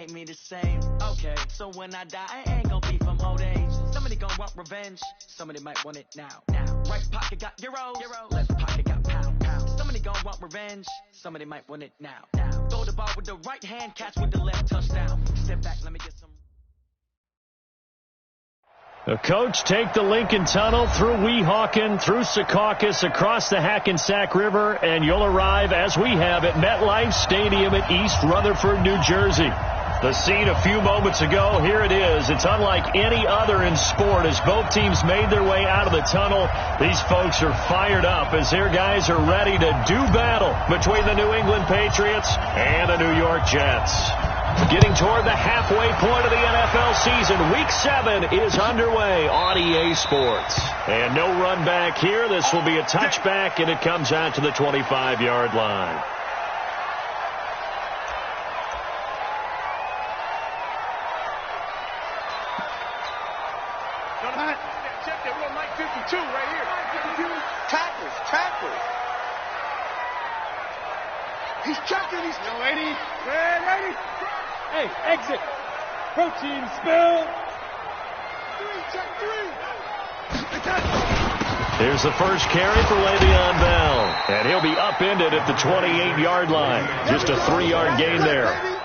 make me the same. Okay, so when I die, I ain't gonna be from old age. Somebody gonna want revenge, somebody might want it now. Right pocket got euros, left pocket got pound. Somebody gonna want revenge, somebody might want it now. Throw the ball with the right hand, catch with the left, touchdown. Step back, let me get some. The coach take the Lincoln Tunnel through Weehawken, through Secaucus, across the Hackensack River, and you'll arrive, as we have, at MetLife Stadium at East Rutherford, New Jersey. The scene a few moments ago, here it is. It's unlike any other in sport as both teams made their way out of the tunnel. These folks are fired up as their guys are ready to do battle between the New England Patriots and the New York Jets. Getting toward the halfway point of the NFL season, Week 7 is underway on EA Sports. And no run back here. This will be a touchback, and it comes out to the 25-yard line. Check that. We're on Mike 52 right here. Tackles. He's checking. No, 80. Ready. Hey, exit. Protein spill. 3. Here's the first carry for Le'Veon Bell. And he'll be upended at the 28-yard line. Just a 3-yard gain there.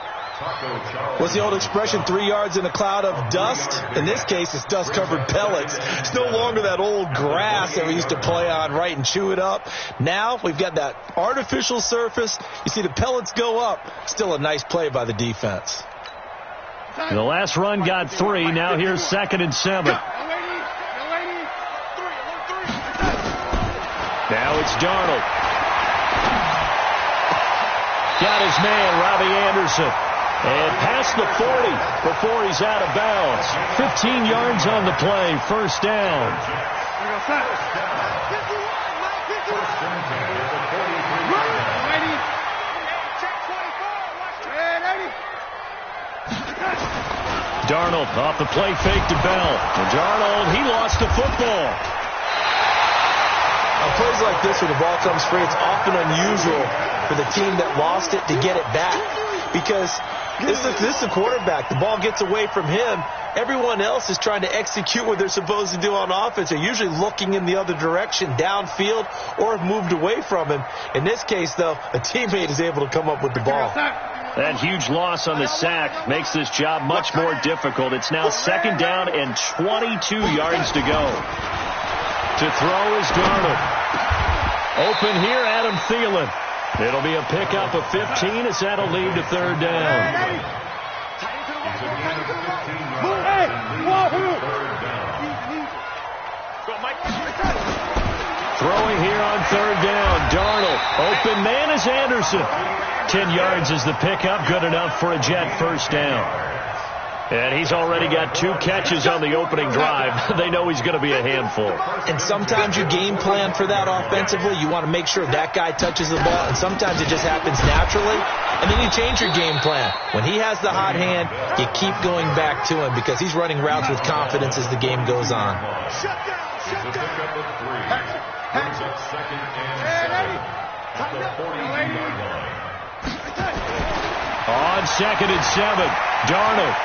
What's the old expression, 3 yards in a cloud of dust? In this case, it's dust-covered pellets. It's no longer that old grass that we used to play on, right, and chew it up. Now we've got that artificial surface. You see the pellets go up. Still a nice play by the defense. The last run got 3. Now here's 2nd and 7. Now it's Darnold. Got his man, Robbie Anderson. And past the 40 before he's out of bounds. 15 yards on the play. First down. Darnold off the play fake to Bell. And Darnold, he lost the football. On plays like this where the ball comes free, it's often unusual for the team that lost it to get it back. Because this is the quarterback. The ball gets away from him. Everyone else is trying to execute what they're supposed to do on offense. They're usually looking in the other direction, downfield, or have moved away from him. In this case, though, a teammate is able to come up with the ball. That huge loss on the sack makes this job much more difficult. It's now 2nd down and 22 yards to go. To throw is Darnold. Open here, Adam Thielen. It'll be a pickup of 15 as that'll lead to 3rd down. Throwing here on 3rd down. Darnold. Open man is Anderson. 10 yards is the pickup. Good enough for a Jet first down. And he's already got 2 catches on the opening drive. They know he's going to be a handful. And sometimes you game plan for that offensively. You want to make sure that guy touches the ball. And sometimes it just happens naturally. And then you change your game plan. When he has the hot hand, you keep going back to him because he's running routes with confidence as the game goes on. On 2nd and 7, Darnold.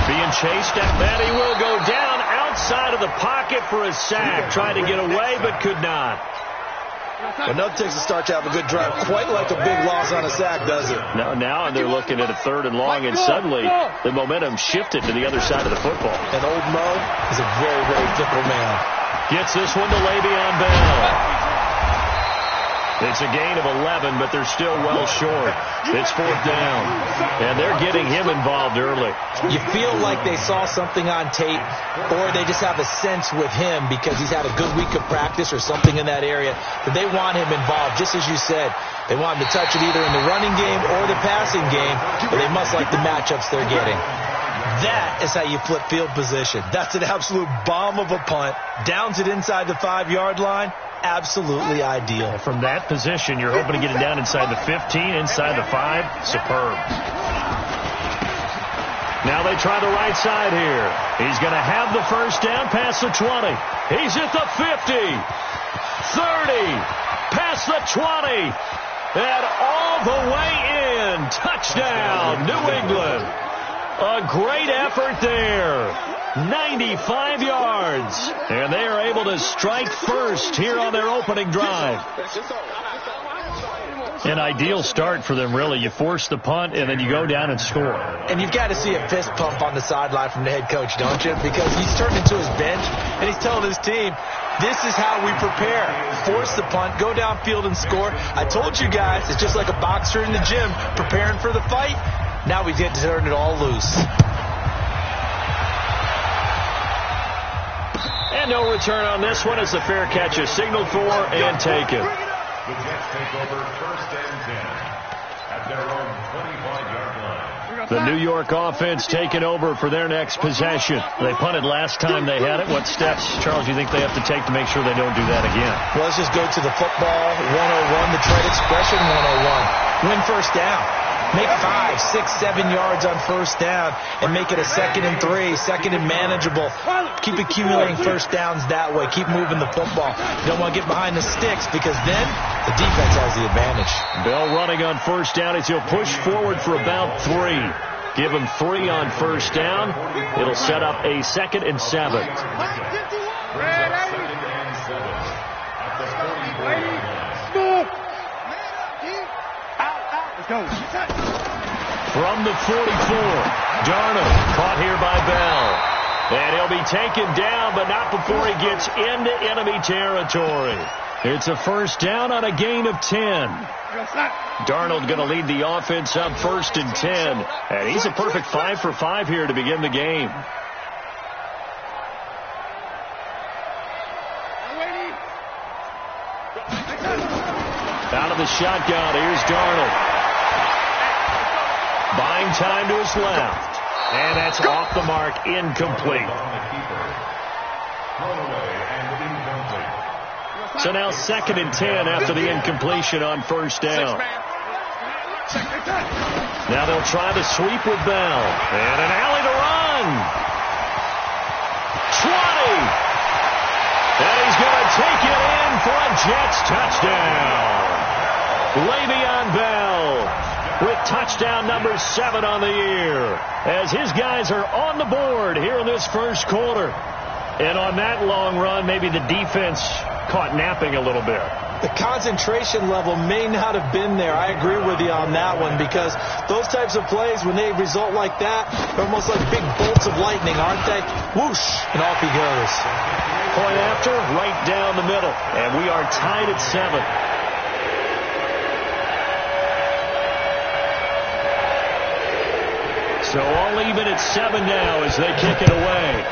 Being chased at that, he will go down outside of the pocket for a sack. Trying to get away, but could not. Well, no takes a start to have a good drive. Quite like a big loss on a sack, does it? Now they're looking at a 3rd and long, and suddenly the momentum shifted to the other side of the football. And old Mo is a very, very fickle man. Gets this one to Le'Veon Bell. It's a gain of 11, but they're still well short. It's 4th down, and they're getting him involved early. You feel like they saw something on tape, or they just have a sense with him because he's had a good week of practice or something in that area, that they want him involved, just as you said. They want him to touch it either in the running game or the passing game, but they must like the matchups they're getting. That is how you flip field position. That's an absolute bomb of a punt. Downs it inside the 5-yard line. Absolutely ideal. From that position, you're hoping to get it down inside the 15, inside the 5. Superb. Now they try the right side here. He's going to have the first down past the 20. He's at the 50. 30. Past the 20. And all the way in. Touchdown, New England. A great effort there. 95 yards. And they are able to strike first here on their opening drive. An ideal start for them, really. You force the punt, and then you go down and score. And you've got to see a fist pump on the sideline from the head coach, don't you? Because he's turned into his bench, and he's telling his team, this is how we prepare. Force the punt, go downfield and score. I told you guys, it's just like a boxer in the gym preparing for the fight. Now we get to turn it all loose. And no return on this one as the fair catch is signaled for and taken. The Jets take over 1st and 10 at their own 25-yard line. The New York offense taking over for their next possession. They punted last time they had it. What steps, Charles, do you think they have to take to make sure they don't do that again? Well, let's just go to the football 101, the trade expression 101. Win first down. Make 5, 6, 7 yards on first down and make it a 2nd and 3, 2nd and manageable. Keep accumulating first downs that way. Keep moving the football. You don't want to get behind the sticks because then the defense has the advantage. Bell running on first down as he'll push forward for about 3. Give him 3 on first down. It'll set up a 2nd and 7. From the 44, Darnold caught here by Bell. And he'll be taken down, but not before he gets into enemy territory. It's a first down on a gain of 10. Darnold going to lead the offense up 1st and 10. And he's a perfect 5 for 5 here to begin the game. Out of the shotgun, here's Darnold. Buying time to his left. And that's off the mark, incomplete. So now 2nd and 10 after the incompletion on first down. Now they'll try the sweep with Bell. And an alley to run. 20. And he's going to take it in for a Jets touchdown. Le'Veon Bell with touchdown number 7 on the year, as his guys are on the board here in this first quarter. And on that long run, maybe the defense caught napping a little bit. The concentration level may not have been there. I agree with you on that one, because those types of plays, when they result like that, they're almost like big bolts of lightning, aren't they? Whoosh, and off he goes. Point after, right down the middle. And we are tied at 7. So all even at 7 now as they kick it away.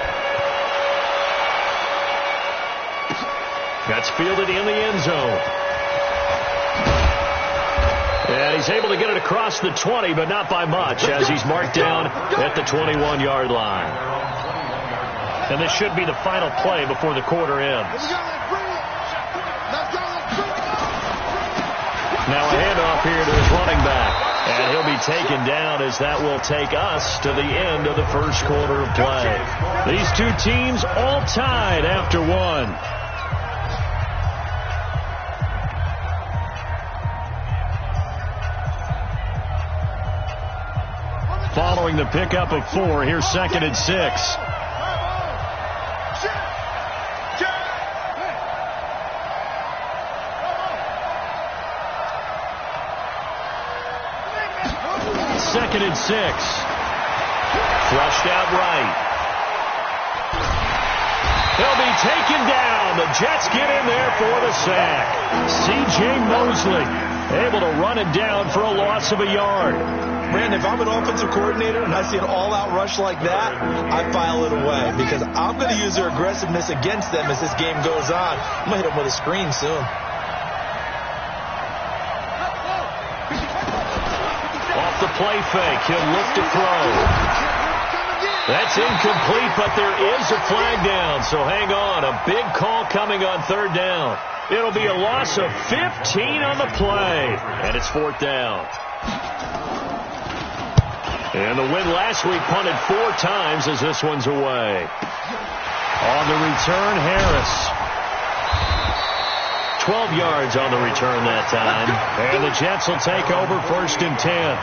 That's fielded in the end zone. And he's able to get it across the 20, but not by much, as he's marked down at the 21-yard line. And this should be the final play before the quarter ends. Now a handoff here to his running back. And he'll be taken down as that will take us to the end of the first quarter of play. These two teams all tied after 1. Following the pickup of 4, here's 2nd and 6. Second and 6. Flushed out right. They'll be taken down. The Jets get in there for the sack. C.J. Mosley able to run it down for a loss of a yard. Man, if I'm an offensive coordinator and I see an all-out rush like that, I file it away, because I'm going to use their aggressiveness against them as this game goes on. I'm going to hit them with a screen soon. The play fake. He'll look to throw. That's incomplete, but there is a flag down, so hang on. A big call coming on 3rd down. It'll be a loss of 15 on the play, and it's 4th down. And the win last week punted 4 times as this one's away. On the return, Harris. 12 yards on the return that time. And the Jets will take over 1st and 10.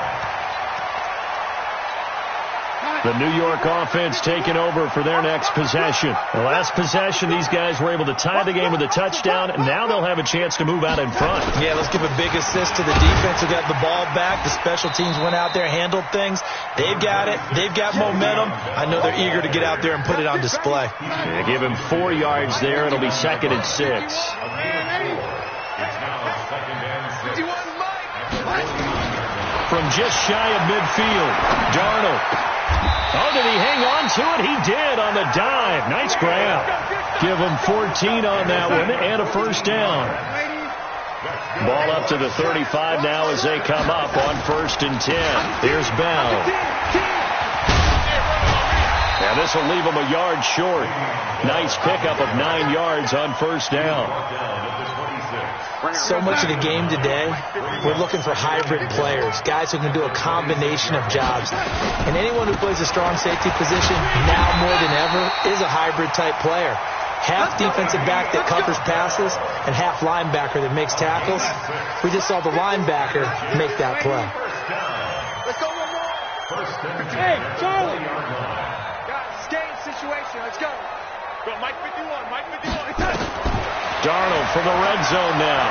The New York offense taking over for their next possession. The last possession, these guys were able to tie the game with a touchdown, and now they'll have a chance to move out in front. Yeah, let's give a big assist to the defense who got the ball back. The special teams went out there, handled things. They've got it. They've got momentum. I know they're eager to get out there and put it on display. Yeah, give him 4 yards there. It'll be 2nd and 6. From just shy of midfield, Darnold. Oh, did he hang on to it? He did on the dive. Nice grab. Give him 14 on that one and a 1st down. Ball up to the 35 now as they come up on 1st and 10. Here's Bell. And this will leave him a yard short. Nice pickup of 9 yards on 1st down. So much of the game today, we're looking for hybrid players, guys who can do a combination of jobs. And anyone who plays a strong safety position, now more than ever, is a hybrid-type player. Half defensive back that covers passes and half linebacker that makes tackles. We just saw the linebacker make that play. Let's go one more. Hey, Charlie. Guys, game situation. Let's go. Go, Mike 51. Mike 51. Darnold from the red zone now.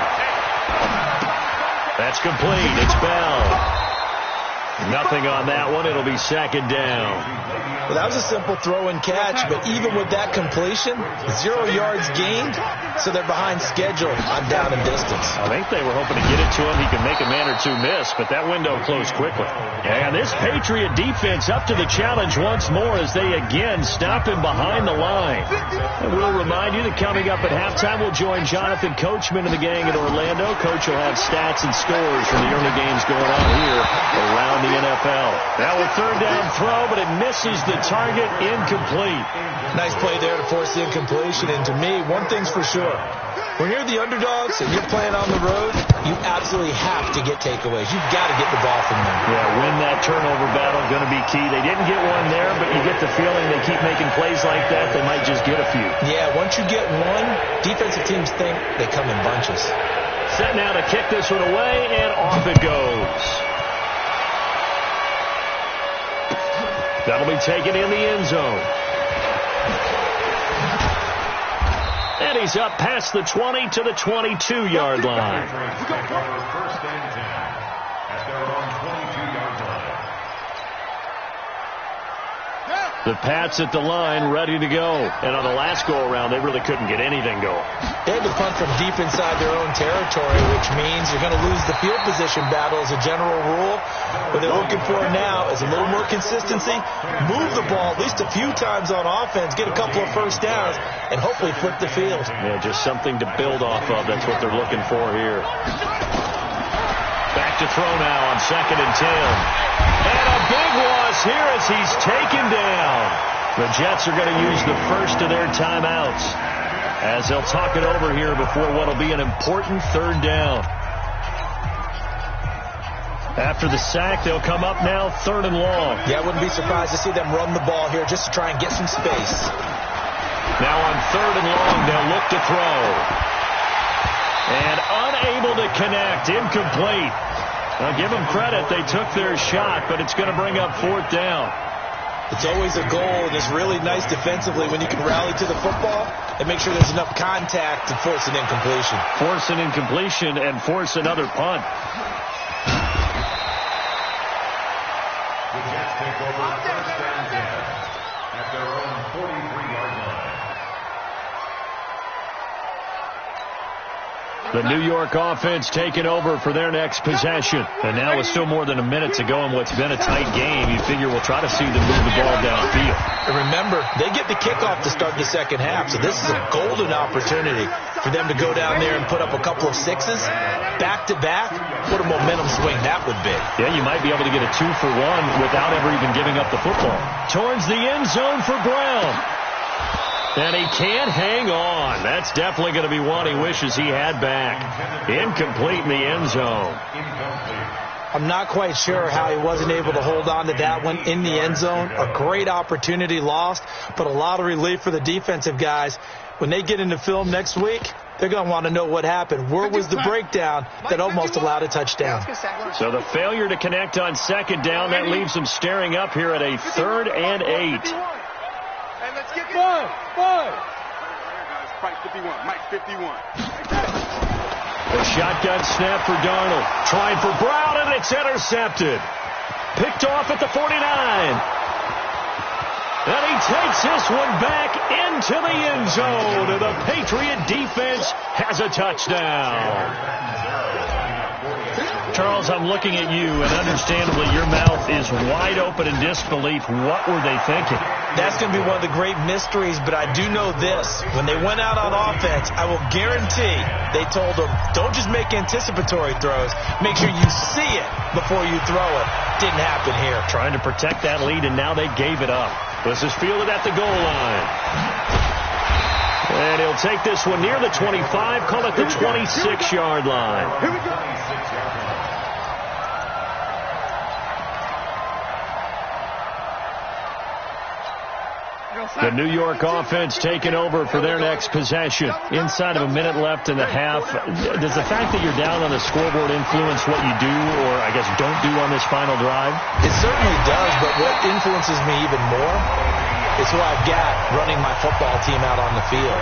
That's complete. It's Bell. Nothing on that one. It'll be 2nd down. Well, that was a simple throw and catch, but even with that completion, 0 yards gained, so they're behind schedule on down and distance. I think they were hoping to get it to him. He could make a man or two miss, but that window closed quickly. And this Patriot defense up to the challenge once more as they again stop him behind the line. And we'll remind you that coming up at halftime, we'll join Jonathan Coachman and the gang in Orlando. Coach will have stats and scores from the early games going on here around the NFL. Now a 3rd down throw, but it misses the target. Incomplete. Nice play there to force the incompletion. And to me, one thing's for sure. When you're the underdogs and you're playing on the road, you absolutely have to get takeaways. You've got to get the ball from them. Yeah, win that turnover battle, going to be key. They didn't get one there, but you get the feeling they keep making plays like that, they might just get a few. Yeah, once you get one, defensive teams think they come in bunches. Set now to kick this one away, and off it goes. That'll be taken in the end zone. And he's up past the 20 to the 22-yard line. 1st and 10 at their own 22-yard line. The Pats at the line, ready to go. And on the last go-around, they really couldn't get anything going. They had to punt from deep inside their own territory, which means you're going to lose the field position battle as a general rule. What they're looking for now is a little more consistency, move the ball at least a few times on offense, get a couple of 1st downs, and hopefully flip the field. Yeah, just something to build off of. That's what they're looking for here. Back to throw now on 2nd and 10. And a big loss here as he's taken down. The Jets are going to use the first of their timeouts as they'll talk it over here before what will be an important 3rd down. After the sack, they'll come up now 3rd and long. Yeah, I wouldn't be surprised to see them run the ball here just to try and get some space. Now on 3rd and long, they'll look to throw. And unable to connect, incomplete. Now give them credit, they took their shot, but it's going to bring up 4th down. It's always a goal, and it's really nice defensively when you can rally to the football and make sure there's enough contact to force an incompletion. Force an incompletion and force another punt. The Jets take over 1st and 10 at their own 43-yard line. The New York offense taking over for their next possession. And now with still more than a minute to go in what's been a tight game, you figure we'll try to see them move the ball downfield. And remember, they get the kickoff to start the 2nd half, so this is a golden opportunity for them to go down there and put up a couple of 6s back-to-back. What a momentum swing that would be. Yeah, you might be able to get a 2-for-1 without ever even giving up the football. Towards the end zone for Brown. And he can't hang on. That's definitely going to be one he wishes he had back. Incomplete in the end zone. I'm not quite sure how he wasn't able to hold on to that one in the end zone. A great opportunity lost, but a lot of relief for the defensive guys. When they get into film next week, they're going to want to know what happened. Where was the breakdown that almost allowed a touchdown? So the failure to connect on second down, that leaves them staring up here at a 3rd and 8. And let's get five. Mike 51. Mike 51. A shotgun snap for Darnold. Trying for Brown, and it's intercepted. Picked off at the 49. And he takes this one back into the end zone. And the Patriot defense has a touchdown. Charles, I'm looking at you, and understandably your mouth is wide open in disbelief. What were they thinking? That's going to be one of the great mysteries, but I do know this. When they went out on offense, I will guarantee they told them, don't just make anticipatory throws. Make sure you see it before you throw it. Didn't happen here. Trying to protect that lead, and now they gave it up. This is fielded at the goal line. And he'll take this one near the 25, call it the 26-yard line. Here we go. The New York offense taking over for their next possession. Inside of a minute left in the half. Does the fact that you're down on the scoreboard influence what you do, or I guess don't do on this final drive? It certainly does, but what influences me even more is who I've got running my football team out on the field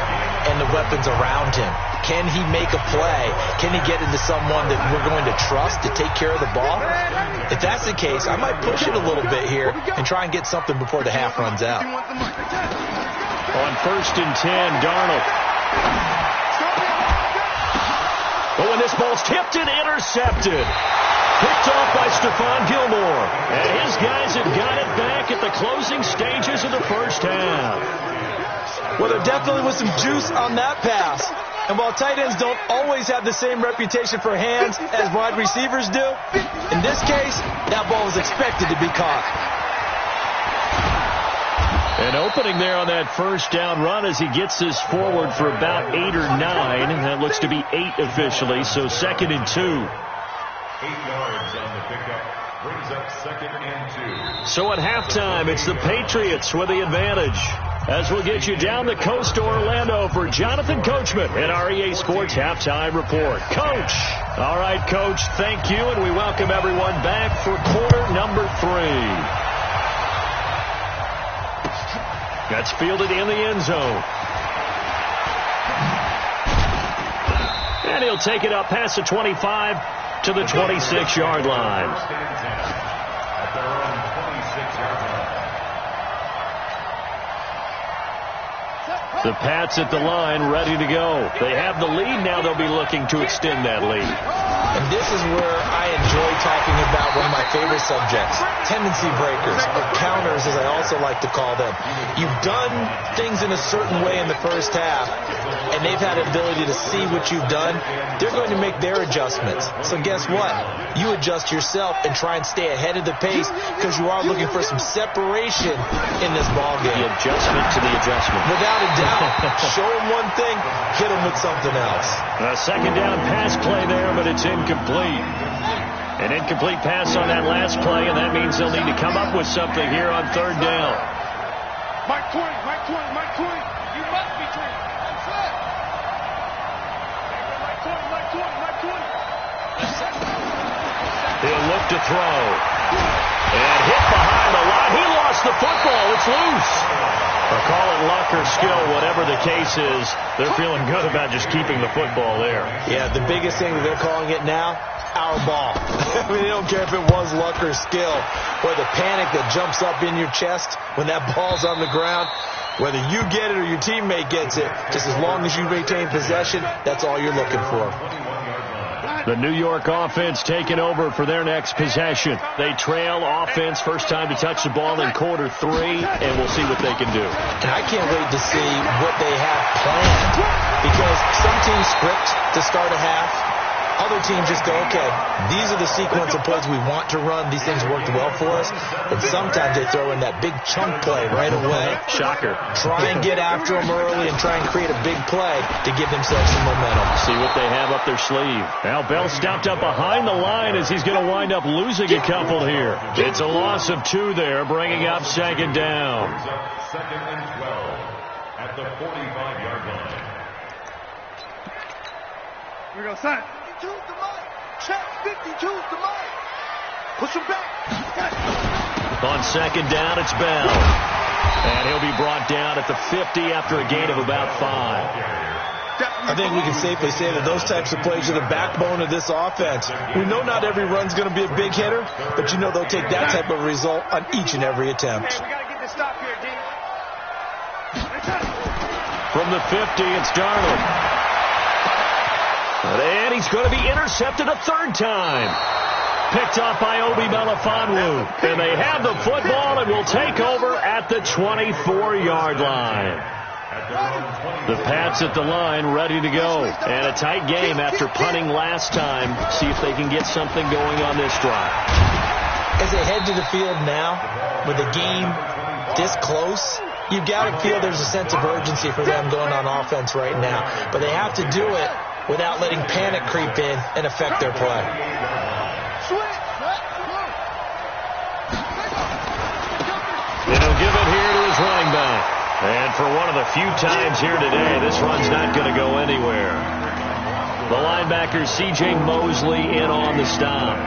and the weapons around him. Can he make a play? Can he get into someone that we're going to trust to take care of the ball? If that's the case, I might push it a little bit here and try and get something before the half runs out. On 1st and 10, Darnold. Oh, and this ball's tipped and intercepted. Picked off by Stephon Gilmore. And his guys have got it back at the closing stages of the first half. Well, there definitely was some juice on that pass. And while tight ends don't always have the same reputation for hands as wide receivers do, in this case, that ball was expected to be caught. An opening there on that first down run as he gets this forward for about 8 or 9. That looks to be 8 officially, so 2nd and 2. 8 yards on the pickup. Brings up 2nd and 2. So at halftime, it's the Patriots with the advantage. As we'll get you down the coast to Orlando for Jonathan Coachman at our EA Sports Halftime Report. Coach! All right, Coach, thank you, and we welcome everyone back for quarter number 3. That's fielded in the end zone. And he'll take it up past the 25 to the 26-yard line. At their own 26-yard line. The Pats at the line, ready to go. They have the lead now. They'll be looking to extend that lead. And this is where I enjoy talking about one of my favorite subjects, tendency breakers, or counters as I also like to call them. You've done things in a certain way in the first half, and they've had an ability to see what you've done. They're going to make their adjustments. So guess what? You adjust yourself and try and stay ahead of the pace because you are looking for some separation in this ballgame. The adjustment to the adjustment. Without a doubt. Show them one thing, hit them with something else. A second down pass play there, but it's incomplete. An incomplete pass on that last play, and that means they'll need to come up with something here on 3rd down. Mike 20. You must be 20. That's it. Mike 20. He'll look to throw. And hit behind the line. He lost the football. It's loose. Or call it luck or skill, whatever the case is, they're feeling good about just keeping the football there. Yeah, the biggest thing that they're calling it now, our ball. I mean, they don't care if it was luck or skill, or the panic that jumps up in your chest when that ball's on the ground. Whether you get it or your teammate gets it, just as long as you retain possession, that's all you're looking for. The New York offense taking over for their next possession. They trail offense, first time to touch the ball in quarter 3, and we'll see what they can do. And I can't wait to see what they have planned, because some teams script to start a half. Other teams just go, okay, these are the sequence of plays we want to run. These things worked well for us. And sometimes they throw in that big chunk play right away. Shocker. Try and get after them early and try and create a big play to give themselves some momentum. See what they have up their sleeve. Now Bell stopped up behind the line as he's going to wind up losing a couple here. It's a loss of 2 there, bringing up 2nd down. 2nd and 12 at the 45-yard line. Here we go, son. 52's the mic. Check, 52's the mic. Push him back. On second down, it's Bell. And he'll be brought down at the 50 after a gain of about 5. I think we can safely say that those types of plays are the backbone of this offense. We know not every run's going to be a big hitter, but you know they'll take that type of result on each and every attempt. Hey, we got to get this stop here, D. From the 50, it's Darnold. And he's going to be intercepted a third time. Picked off by Obi Melifonwu. And they have the football and will take over at the 24-yard line. The Pats at the line, ready to go. And a tight game after punting last time. See if they can get something going on this drive. As they head to the field now, with the game this close, you've got to feel there's a sense of urgency for them going on offense right now. But they have to do it without letting panic creep in and affect their play. And he'll give it here to his running back. And for one of the few times here today, this run's not going to go anywhere. The linebacker, C.J. Mosley, in on the stop.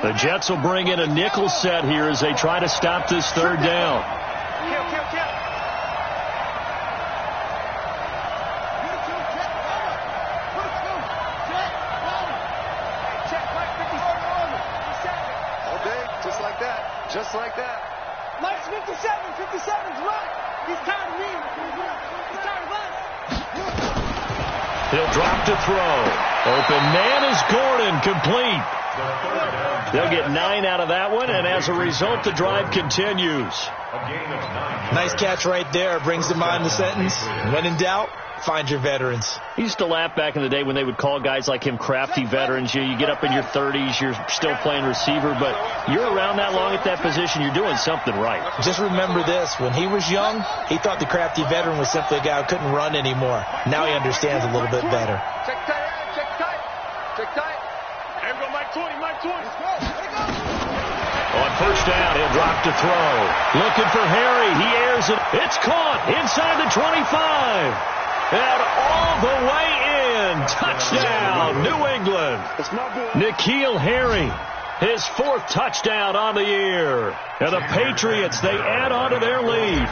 The Jets will bring in a nickel set here as they try to stop this third down. Kill. Just like that. Mike's 57. 57's right. He's tired of me. He's tired of us. He'll drop to throw. Open man is Gordon, complete. They'll get 9 out of that one, and as a result, the drive continues. Nice catch right there. Brings to mind the sentence, when in doubt, find your veterans. He used to laugh back in the day when they would call guys like him crafty veterans. You get up in your 30s, you're still playing receiver, but you're around that long at that position, you're doing something right. Just remember this. When he was young, he thought the crafty veteran was simply a guy who couldn't run anymore. Now he understands a little bit better. Check tight. Here we go, Mike 20. On first down, he'll drop to throw. Looking for Harry. He airs it. It's caught inside the 25. And all the way in. Touchdown, New England. N'Keal Harry, his 4th touchdown on the year. And the Patriots, they add on to their lead.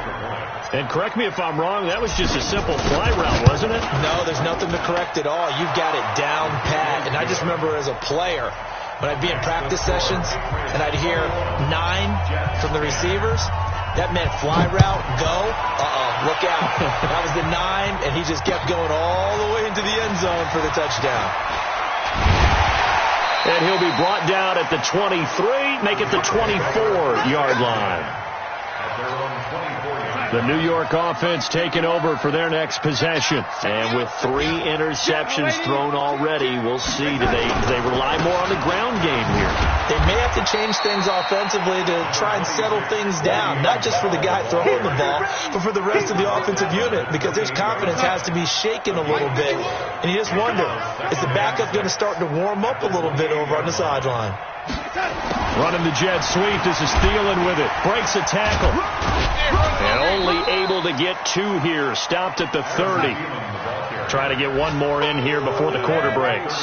And correct me if I'm wrong, that was just a simple fly route, wasn't it? No, there's nothing to correct at all. You've got it down pat. And I just remember as a player, when I'd be in practice sessions and I'd hear 9 from the receivers, that meant fly route, go, look out. That was the 9, and he just kept going all the way into the end zone for the touchdown. And he'll be brought down at the 23, make it the 24-yard line. The New York offense taking over for their next possession. And with 3 interceptions thrown already, we'll see. Do they rely more on the ground game here? They may have to change things offensively to try and settle things down, not just for the guy throwing the ball, but for the rest of the offensive unit, because their confidence has to be shaken a little bit. And you just wonder, is the backup going to start to warm up a little bit over on the sideline? Running the jet sweep. This is Thielen with it. Breaks a tackle. And only able to get 2 here. Stopped at the 30. Try to get 1 more in here before the quarter breaks.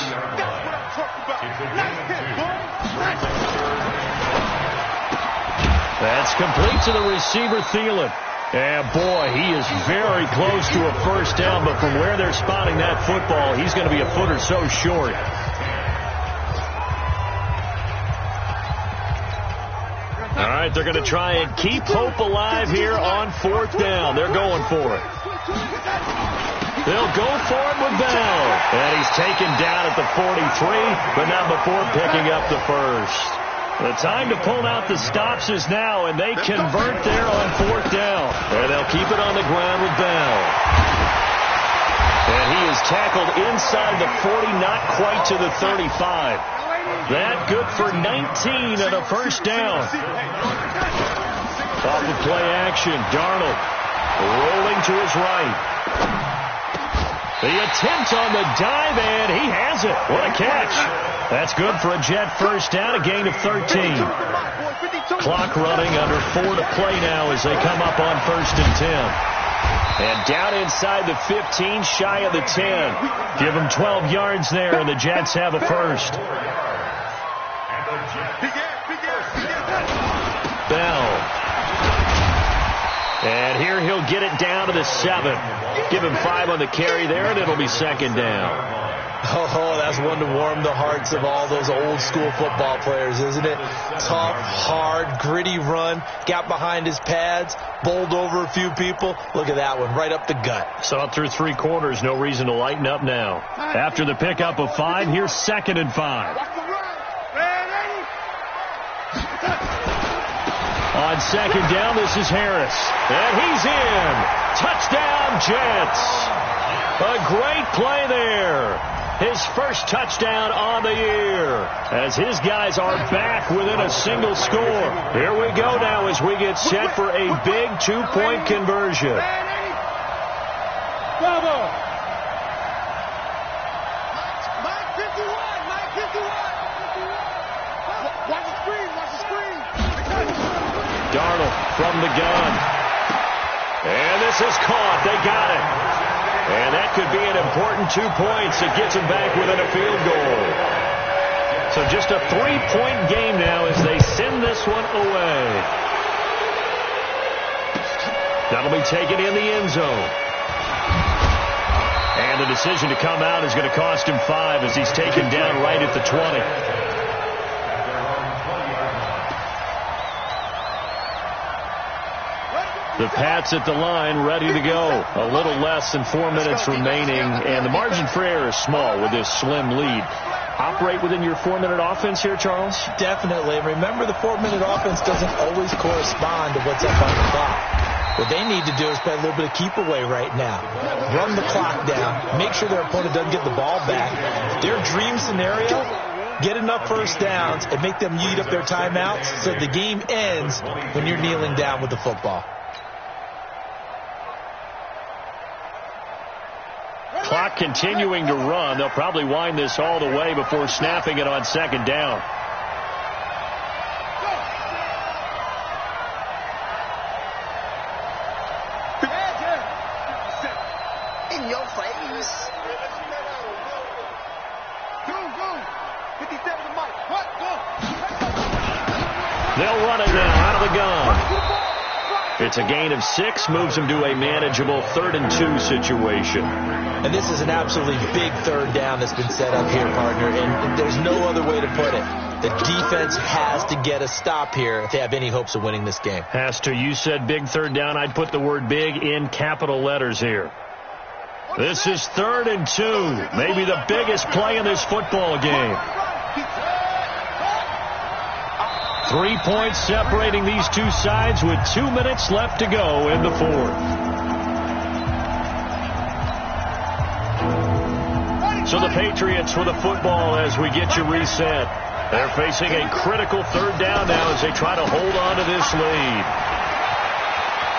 That's complete to the receiver, Thielen. And boy, he is very close to a first down, but from where they're spotting that football, he's going to be a foot or so short. All right, they're going to try and keep hope alive here on 4th down. They're going for it. They'll go for it with Bell. And he's taken down at the 43, but not before picking up the first. The time to pull out the stops is now, and they convert there on 4th down. And they'll keep it on the ground with Bell. And he is tackled inside the 40, not quite to the 35. That good for 19 and a first down. Off of play action, Darnold rolling to his right. The attempt on the dive, and he has it. What a catch. That's good for a Jet first down, a gain of 13. Clock running, under 4 to play now as they come up on 1st and 10. And down inside the 15, shy of the 10. Give them 12 yards there, and the Jets have a first. Bell. And here he'll get it down to the 7. Give him 5 on the carry there, and it'll be 2nd down. Oh, that's one to warm the hearts of all those old school football players, isn't it? Tough, hard, gritty run. Got behind his pads, bowled over a few people. Look at that one, right up the gut. Saw it through 3 quarters. No reason to lighten up now. After the pickup of 5, here's 2nd and 5. On 2nd down, this is Harris. And he's in. Touchdown, Jets. A great play there. His first touchdown on the year. As his guys are back within a single score. Here we go now as we get set for a big 2-point conversion. Bravo. Mike 51. Watch the screen. Darnold from the gun. And this is caught. They got it. And that could be an important 2 points. It gets them back within a field goal. So just a 3-point game now as they send this one away. That'll be taken in the end zone. And the decision to come out is going to cost him 5 as he's taken down right at the 20. The Pats at the line, ready to go. A little less than 4 minutes remaining, and the margin for error is small with this slim lead. Operate within your 4-minute offense here, Charles? Definitely. Remember, the 4-minute offense doesn't always correspond to what's up on the clock. What they need to do is play a little bit of keep away right now. Run the clock down. Make sure their opponent doesn't get the ball back. Their dream scenario, get enough first downs and make them eat up their timeouts so the game ends when you're kneeling down with the football. Clock continuing to run. They'll probably wind this all the way before snapping it on 2nd down. In your face. Go. 57 to Mike. What? Go. They'll run it now out of the gun. It's a gain of 6, moves them to a manageable 3rd and 2 situation. And this is an absolutely big 3rd down that's been set up here, partner, and there's no other way to put it. The defense has to get a stop here if they have any hopes of winning this game. Has to. You said big 3rd down. I'd put the word big in capital letters here. This is 3rd and 2. Maybe the biggest play in this football game. 3 points separating these two sides with 2 minutes left to go in the 4th. So the Patriots with the football as we get you reset. They're facing a critical 3rd down now as they try to hold on to this lead.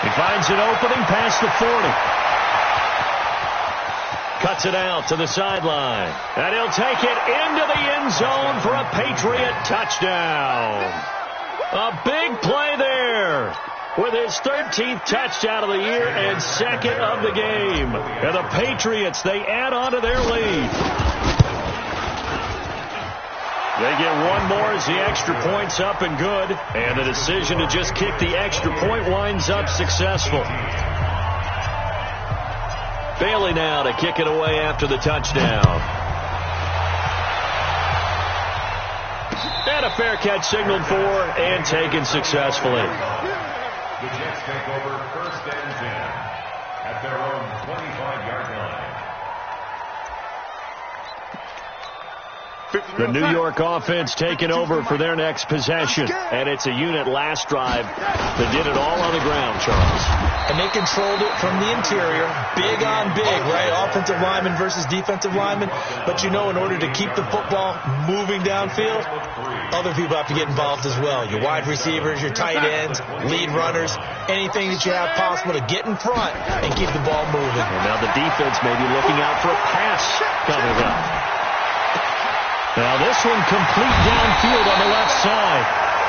He finds an opening past the 40. Cuts it out to the sideline. And he'll take it into the end zone for a Patriot touchdown. A big play there with his 13th touchdown of the year and 2nd of the game. And the Patriots, they add on to their lead. They get one more as the extra point's up and good. And the decision to just kick the extra point winds up successful. Bailey now to kick it away after the touchdown. And a fair catch signaled for and taken successfully. The Jets take over 1st and 10 at their own 25-yard line. The New York offense taking over for their next possession. And it's a unit last drive that did it all on the ground, Charles. And they controlled it from the interior, big on big, right? Offensive lineman versus defensive lineman. But you know, in order to keep the football moving downfield, other people have to get involved as well. Your wide receivers, your tight ends, lead runners, anything that you have possible to get in front and keep the ball moving. And now the defense may be looking out for a pass coming up. Now this one complete downfield on the left side.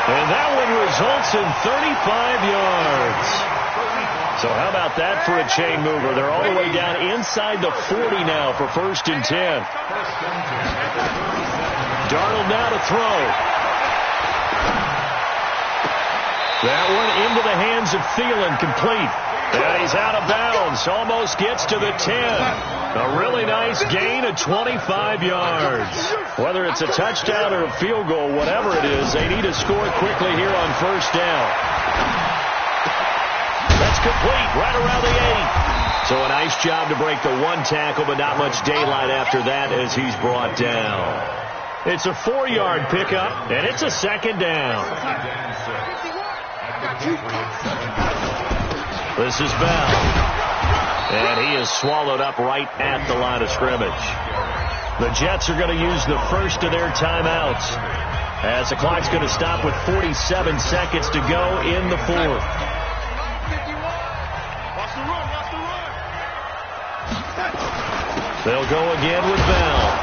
And that one results in 35 yards. So how about that for a chain mover? They're all the way down inside the 40 now for 1st and 10. Darnold now to throw. That one into the hands of Thielen, complete. And he's out of bounds. Almost gets to the 10. A really nice gain of 25 yards. Whether it's a touchdown or a field goal, whatever it is, they need to score quickly here on 1st down. That's complete right around the 8. So a nice job to break the one tackle, but not much daylight after that as he's brought down. It's a 4-yard pickup, and it's a 2nd down. This is Bell. And he is swallowed up right at the line of scrimmage. The Jets are going to use the first of their timeouts as the clock's going to stop with 47 seconds to go in the 4th. They'll go again with Bell.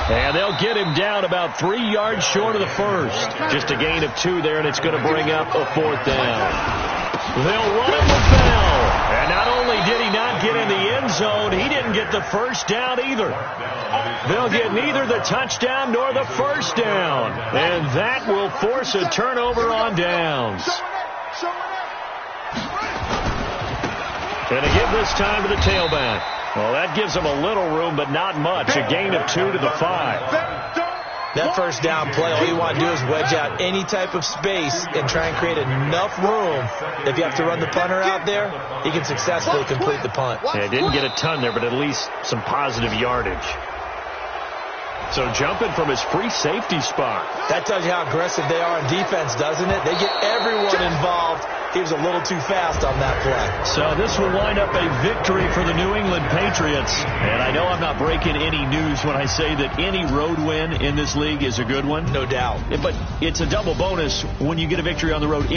And they'll get him down about 3 yards short of the first. Just a gain of 2 there, and it's going to bring up a 4th down. They'll run him with Bell. And not only did he not get in the end zone, he didn't get the first down either. They'll get neither the touchdown nor the first down. And that will force a turnover on downs. And to give this time to the tailback. Well, that gives them a little room, but not much. A gain of 2 to the 5. That first down play, all you want to do is wedge out any type of space and try and create enough room. If you have to run the punter out there, he can successfully complete the punt. Yeah, didn't get a ton there, but at least some positive yardage. So jumping from his free safety spot. That tells you how aggressive they are on defense, doesn't it? They get everyone involved. He was a little too fast on that play. So this will wind up a victory for the New England Patriots. And I know I'm not breaking any news when I say that any road win in this league is a good one. No doubt. But it's a double bonus when you get a victory on the road.